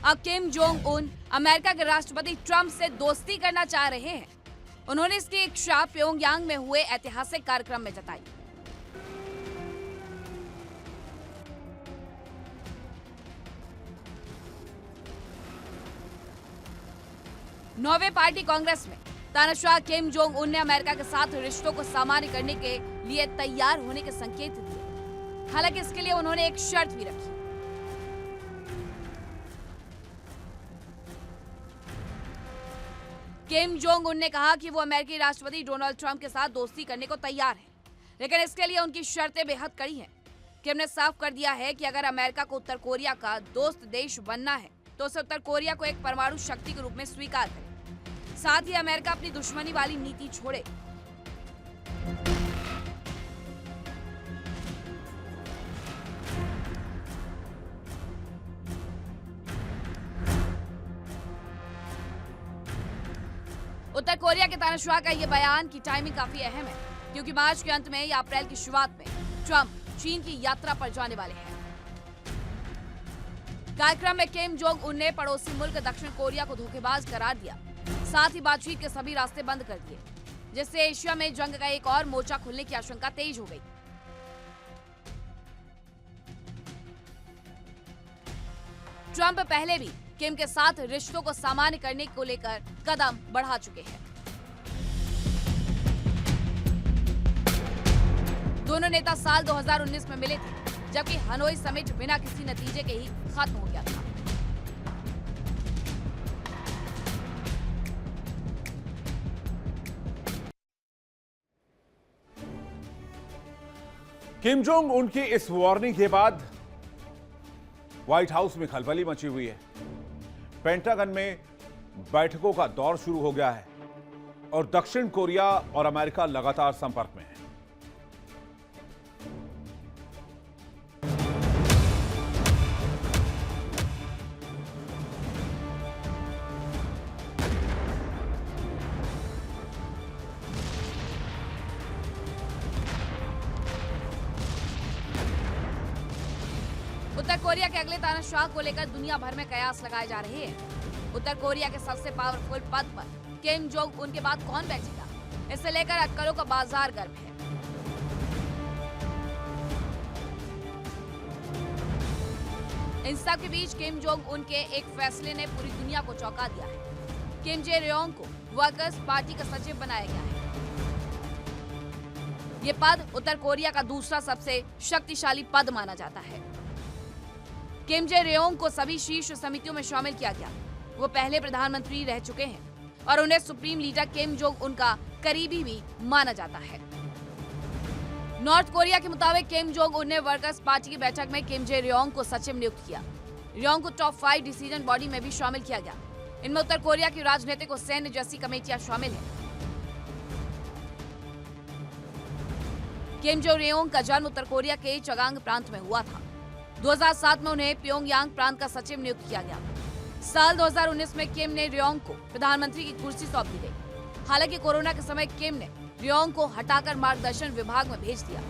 अब किम जोंग उन अमेरिका के राष्ट्रपति ट्रंप से दोस्ती करना चाह रहे हैं। उन्होंने इसकी इच्छा प्योंगयांग में हुए ऐतिहासिक कार्यक्रम में जताई। नौवें पार्टी कांग्रेस में तानाशाह किम जोंग उन ने अमेरिका के साथ रिश्तों को सामान्य करने के लिए तैयार होने के संकेत दिए। हालांकि इसके लिए उन्होंने एक शर्त भी रखी। किम जोंग उन ने कहा कि वो अमेरिकी राष्ट्रपति डोनाल्ड ट्रंप के साथ दोस्ती करने को तैयार हैं, लेकिन इसके लिए उनकी शर्तें बेहद कड़ी हैं। किम ने साफ कर दिया है कि अगर अमेरिका को उत्तर कोरिया का दोस्त देश बनना है तो उसे उत्तर कोरिया को एक परमाणु शक्ति के रूप में स्वीकार करे। साथ ही अमेरिका अपनी दुश्मनी वाली नीति छोड़े। उत्तर कोरिया के तानाशाह का यह बयान की टाइमिंग काफी अहम है, क्योंकि मार्च के अंत में या अप्रैल की शुरुआत में ट्रंप चीन की यात्रा पर जाने वाले हैं। कार्यक्रम में किम जोंग उन ने पड़ोसी मुल्क दक्षिण कोरिया को धोखेबाज करार दिया। साथ ही बातचीत के सभी रास्ते बंद कर दिए, जिससे एशिया में जंग का एक और मोर्चा खुलने की आशंका तेज हो गई। ट्रंप पहले भी किम के साथ रिश्तों को सामान्य करने को लेकर कदम बढ़ा चुके हैं। दोनों नेता साल 2019 में मिले थे, जबकि हनोई समिट बिना किसी नतीजे के ही खत्म हो गया था। किम जोंग उनकी इस वार्निंग के बाद व्हाइट हाउस में खलबली मची हुई है। पेंटागन में बैठकों का दौर शुरू हो गया है और दक्षिण कोरिया और अमेरिका लगातार संपर्क में है। उत्तर कोरिया के अगले तानाशाह को लेकर दुनिया भर में कयास लगाए जा रहे हैं। उत्तर कोरिया के सबसे पावरफुल पद पर किम जोंग उन के बाद कौन बैठेगा, इसे लेकर अटकलों का बाजार गर्म है। इन सब के बीच किम जोंग उन के एक फैसले ने पूरी दुनिया को चौंका दिया है। किम जे रियोंग को वर्कर्स पार्टी का सचिव बनाया गया है। ये पद उत्तर कोरिया का दूसरा सबसे शक्तिशाली पद माना जाता है। किम जे रियोंग को सभी शीर्ष समितियों में शामिल किया गया। वो पहले प्रधानमंत्री रह चुके हैं और उन्हें सुप्रीम लीडर किम जोंग उनका करीबी भी माना जाता है। नॉर्थ कोरिया के मुताबिक किम जोंग उन ने वर्कर्स पार्टी की बैठक में किम जे रियोंग को सचिव नियुक्त किया। रियोंग को टॉप 5 डिसीजन बॉडी में भी शामिल किया गया। इनमें उत्तर कोरिया की राजनीतिक और सैन्य जैसी कमेटियां शामिल हैं। किम जो रियोंग का जन्म उत्तर कोरिया के चगांग प्रांत में हुआ था। 2007 में उन्हें प्योंगयांग प्रांत का सचिव नियुक्त किया गया। साल 2019 में किम ने रियोंग को प्रधानमंत्री की कुर्सी सौंप दी गई। हालांकि कोरोना के समय किम ने रियोंग को हटाकर मार्गदर्शन विभाग में भेज दिया।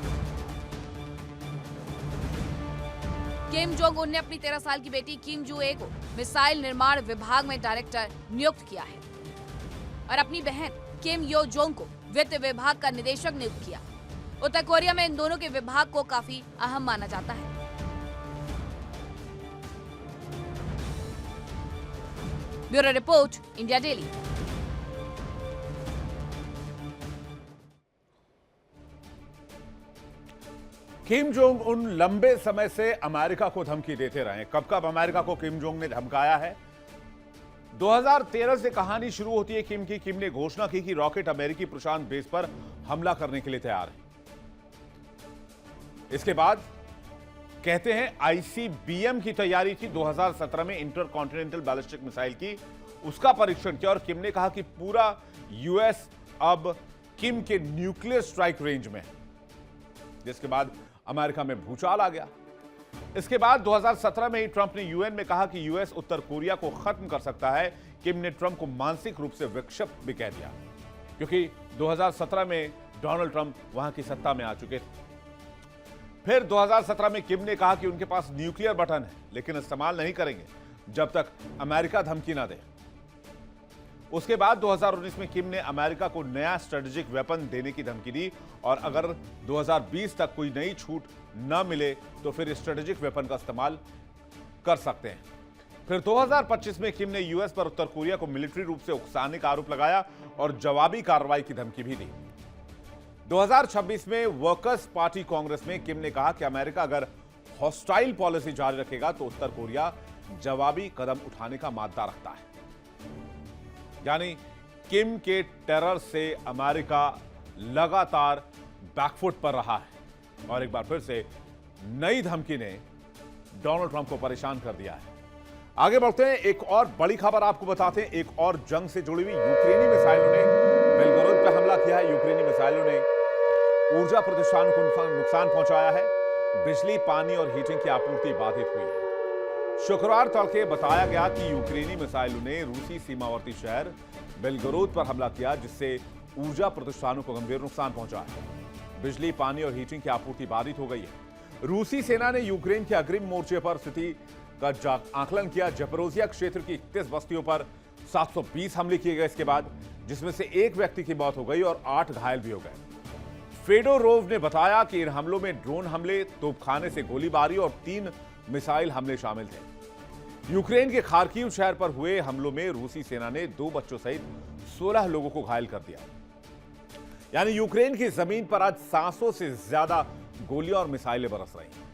किम जोंग उन ने अपनी 13 साल की बेटी किम जू ए को मिसाइल निर्माण विभाग में डायरेक्टर नियुक्त किया है और अपनी बहन किम यो जोंग को वित्त विभाग का निदेशक नियुक्त किया। उत्तर कोरिया में इन दोनों के विभाग को काफी अहम माना जाता है। Bureau report, India daily. Kim Jong Un लंबे समय से अमेरिका को धमकी देते रहे। कब कब अमेरिका को किम जोंग ने धमकाया है? 2013 से कहानी शुरू होती है किम की। किम ने घोषणा की कि रॉकेट अमेरिकी प्रशांत बेस पर हमला करने के लिए तैयार है। इसके बाद कहते हैं आईसीबीएम की तैयारी थी। 2017 में इंटरकॉन्टिनेंटल बैलिस्टिक मिसाइल की उसका परीक्षण किया और किम ने कहा कि पूरा यूएस अब किम के न्यूक्लियर स्ट्राइक रेंज में है, जिसके बाद अमेरिका में भूचाल आ गया। इसके बाद 2017 में ही ट्रंप ने यूएन में कहा कि यूएस उत्तर कोरिया को खत्म कर सकता है। किम ने ट्रंप को मानसिक रूप से विक्षिप्त भी कह दिया, क्योंकि 2017 में डोनाल्ड ट्रंप वहां की सत्ता में आ चुके थे। फिर 2017 में किम ने कहा कि उनके पास न्यूक्लियर बटन है, लेकिन इस्तेमाल नहीं करेंगे जब तक अमेरिका धमकी ना दे। उसके बाद 2019 में किम ने अमेरिका को नया स्ट्रेटेजिक वेपन देने की धमकी दी और अगर 2020 तक कोई नई छूट न मिले तो फिर स्ट्रेटेजिक वेपन का इस्तेमाल कर सकते हैं। फिर 2025 में किम ने यूएस पर उत्तर कोरिया को मिलिट्री रूप से उकसाने का आरोप लगाया और जवाबी कार्रवाई की धमकी भी दी। 2026 में वर्कर्स पार्टी कांग्रेस में किम ने कहा कि अमेरिका अगर हॉस्टाइल पॉलिसी जारी रखेगा तो उत्तर कोरिया जवाबी कदम उठाने का मादा रखता है। यानी किम के टेरर से अमेरिका लगातार बैकफुट पर रहा है और एक बार फिर से नई धमकी ने डोनाल्ड ट्रंप को परेशान कर दिया है। आगे बढ़ते हैं, एक और बड़ी खबर आपको बताते हैं। एक और जंग से जुड़ी हुई यूक्रेनी मिसाइलों ने बेलगोरोद पर हमला किया है। यूक्रेनी मिसाइलों ने ऊर्जा प्रतिष्ठानों को नुकसान पहुंचाया है। बिजली, पानी और हीटिंग की आपूर्ति बाधित हुई है। शुक्रवार तड़के बताया गया कि यूक्रेनी मिसाइलों ने रूसी सीमावर्ती शहर बेलगोरोद पर हमला किया, जिससे ऊर्जा प्रतिष्ठानों को गंभीर नुकसान पहुंचा है। बिजली, पानी और हीटिंग की आपूर्ति बाधित हो गई है। रूसी सेना ने यूक्रेन के अग्रिम मोर्चे पर स्थिति का आकलन किया। जपरोजिया क्षेत्र की 31 बस्तियों पर 720 हमले किए गए इसके बाद, जिसमें से एक व्यक्ति की मौत हो गई और 8 घायल भी हो गए। फेडोरोव ने बताया कि इन हमलों में ड्रोन हमले, तोपखाने से गोलीबारी और 3 मिसाइल हमले शामिल थे। यूक्रेन के खार्किव शहर पर हुए हमलों में रूसी सेना ने 2 बच्चों सहित 16 लोगों को घायल कर दिया। यानी यूक्रेन की जमीन पर आज 700 से ज्यादा गोलियां और मिसाइलें बरस रही हैं।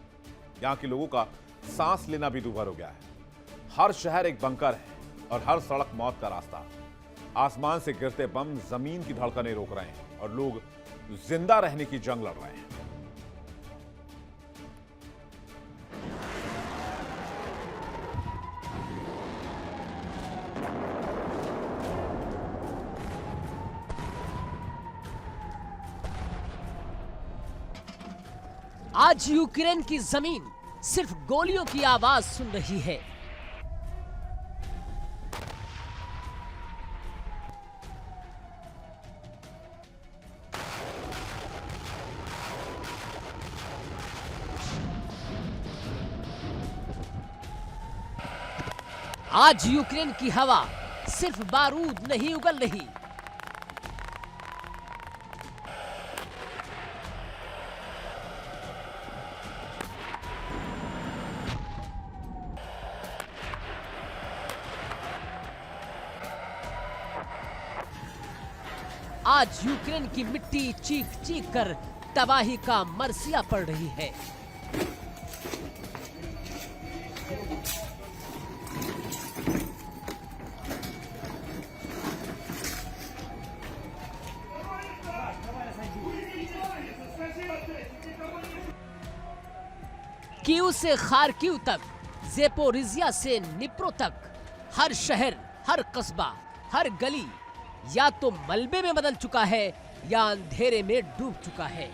यहां के लोगों का सांस लेना भी दूभर हो गया है। हर शहर एक बंकर है और हर सड़क मौत का रास्ता। आसमान से गिरते बम जमीन की धड़कनें रोक रहे हैं और लोग जिंदा रहने की जंग लड़ रहे हैं। आज यूक्रेन की जमीन सिर्फ गोलियों की आवाज सुन रही है। आज यूक्रेन की हवा सिर्फ बारूद नहीं उगल रही, आज यूक्रेन की मिट्टी चीख चीख कर तबाही का मरसिया पड़ रही है। कीव से खार्किव तक, ज़ेपोरिज़िया से निप्रो तक, हर शहर, हर कस्बा, हर गली या तो मलबे में बदल चुका है या अंधेरे में डूब चुका है।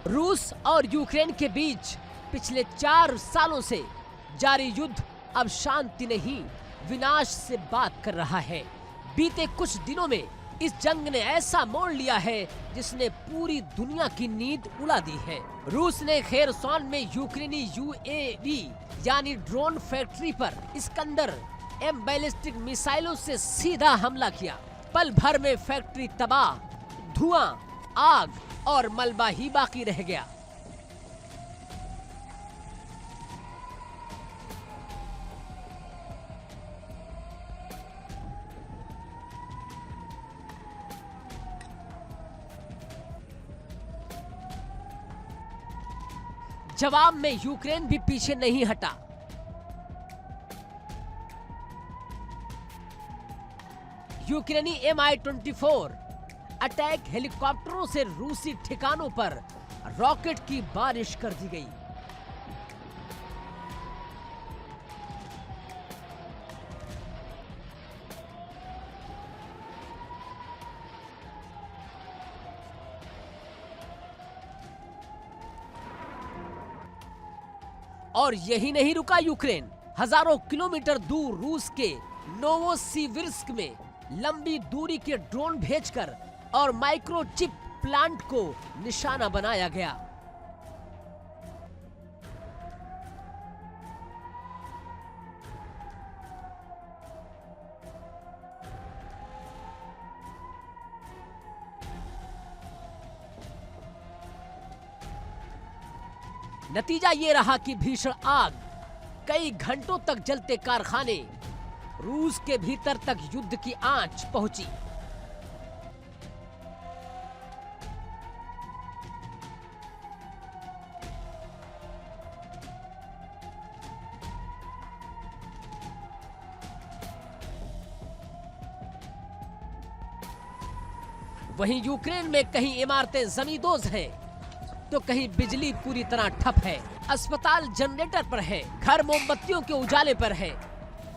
रूस और यूक्रेन के बीच पिछले 4 सालों से जारी युद्ध अब शांति नहीं, विनाश से बात कर रहा है। बीते कुछ दिनों में इस जंग ने ऐसा मोड़ लिया है जिसने पूरी दुनिया की नींद उड़ा दी है। रूस ने खेरसॉन में यूक्रेनी यूएवी यानी ड्रोन फैक्ट्री पर इस्कंदर एम बैलिस्टिक मिसाइलों से सीधा हमला किया। पल भर में फैक्ट्री तबाह, धुआं, आग और मलबा ही बाकी रह गया। जवाब में यूक्रेन भी पीछे नहीं हटा। यूक्रेनी Mi-24 अटैक हेलीकॉप्टरों से रूसी ठिकानों पर रॉकेट की बारिश कर दी गई। और यही नहीं रुका यूक्रेन, हजारों किलोमीटर दूर रूस के नोवोसिविर्स्क में लंबी दूरी के ड्रोन भेजकर और माइक्रोचिप प्लांट को निशाना बनाया गया। नतीजा ये रहा कि भीषण आग, कई घंटों तक जलते कारखाने, रूस के भीतर तक युद्ध की आंच पहुंची। वहीं यूक्रेन में कहीं इमारतें जमींदोज हैं, तो कहीं बिजली पूरी तरह ठप है। अस्पताल जनरेटर पर है, घर मोमबत्तियों के उजाले पर है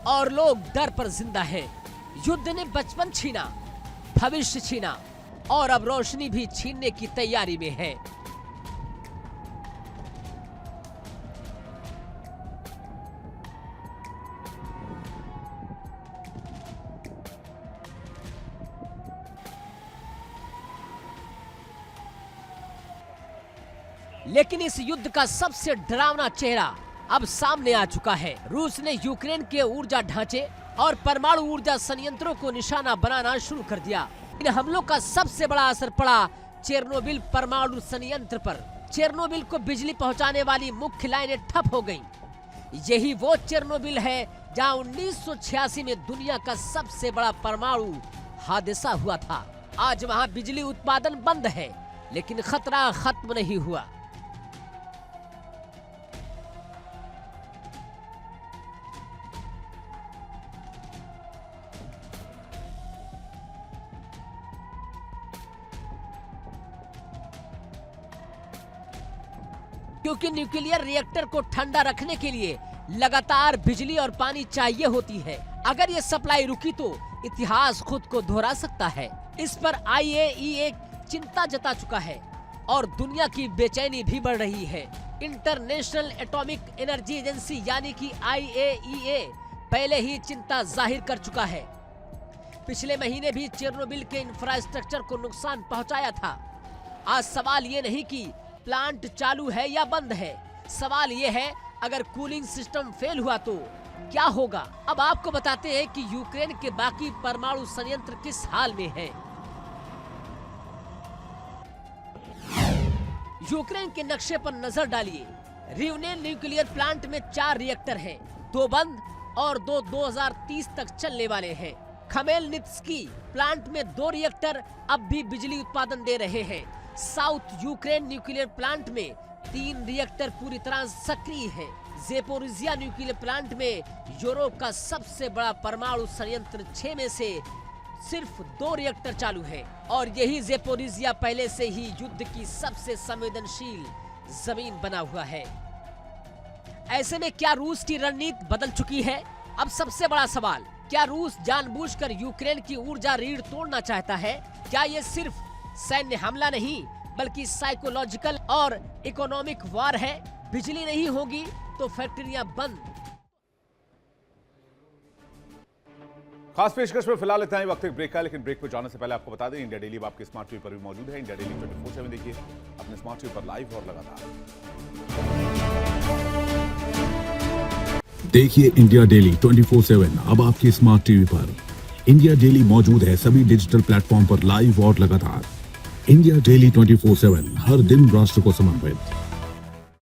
और लोग डर पर जिंदा हैं। युद्ध ने बचपन छीना, भविष्य छीना और अब रोशनी भी छीनने की तैयारी में है। लेकिन इस युद्ध का सबसे डरावना चेहरा अब सामने आ चुका है। रूस ने यूक्रेन के ऊर्जा ढांचे और परमाणु ऊर्जा संयंत्रों को निशाना बनाना शुरू कर दिया। इन हमलों का सबसे बड़ा असर पड़ा चेरनोबिल परमाणु संयंत्र पर। चेरनोबिल को बिजली पहुंचाने वाली मुख्य लाइनें ठप हो गईं। यही वो चेरनोबिल है जहां 1986 में दुनिया का सबसे बड़ा परमाणु हादसा हुआ था। आज वहां बिजली उत्पादन बंद है, लेकिन खतरा खत्म नहीं हुआ। क्योंकि न्यूक्लियर रिएक्टर को ठंडा रखने के लिए लगातार बिजली और पानी चाहिए होती है। अगर ये सप्लाई रुकी तो इतिहास खुद को दोहरा सकता है। इस पर IAEA चिंता जता चुका है और दुनिया की बेचैनी भी बढ़ रही है। इंटरनेशनल एटॉमिक एनर्जी एजेंसी यानी कि IAEA पहले ही चिंता जाहिर कर चुका है। पिछले महीने भी चेरनोबिल के इंफ्रास्ट्रक्चर को नुकसान पहुंचाया था। आज सवाल ये नहीं कि प्लांट चालू है या बंद है, सवाल ये है अगर कूलिंग सिस्टम फेल हुआ तो क्या होगा। अब आपको बताते हैं कि यूक्रेन के बाकी परमाणु संयंत्र किस हाल में हैं। यूक्रेन के नक्शे पर नजर डालिए। रिवनेल न्यूक्लियर प्लांट में 4 रिएक्टर हैं, 2 बंद और 2 2030 तक चलने वाले हैं। खमेलनित्स्की प्लांट में 2 रिएक्टर अब भी बिजली उत्पादन दे रहे हैं। साउथ यूक्रेन न्यूक्लियर प्लांट में 3 रिएक्टर पूरी तरह सक्रिय हैं। ज़ेपोरिज़िया न्यूक्लियर प्लांट में यूरोप का सबसे बड़ा परमाणु संयंत्र 6 में से सिर्फ 2 रिएक्टर चालू है और यही ज़ेपोरिज़िया पहले से ही युद्ध की सबसे संवेदनशील जमीन बना हुआ है। ऐसे में क्या रूस की रणनीति बदल चुकी है? अब सबसे बड़ा सवाल, क्या रूस जानबूझकर यूक्रेन की ऊर्जा रीढ़ तोड़ना चाहता है? क्या ये सिर्फ सैन्य हमला नहीं बल्कि साइकोलॉजिकल और इकोनॉमिक वार है? बिजली नहीं होगी तो फैक्ट्रियां बंद। खास पेशकश में फिलहाल इतना ही, वक्त एक ब्रेक का, लेकिन ब्रेक पर जाने से पहले आपको बता दें इंडिया डेली आपके स्मार्ट टीवी पर भी मौजूद है। इंडिया डेली 24/7 देखिए अपने स्मार्ट टीवी पर लाइव और लगातार। देखिए इंडिया डेली 24/7 अब आपके स्मार्ट टीवी पर। इंडिया डेली मौजूद है सभी डिजिटल प्लेटफॉर्म पर लाइव और लगातार। इंडिया डेली 24/7 हर दिन राष्ट्र को समर्पित।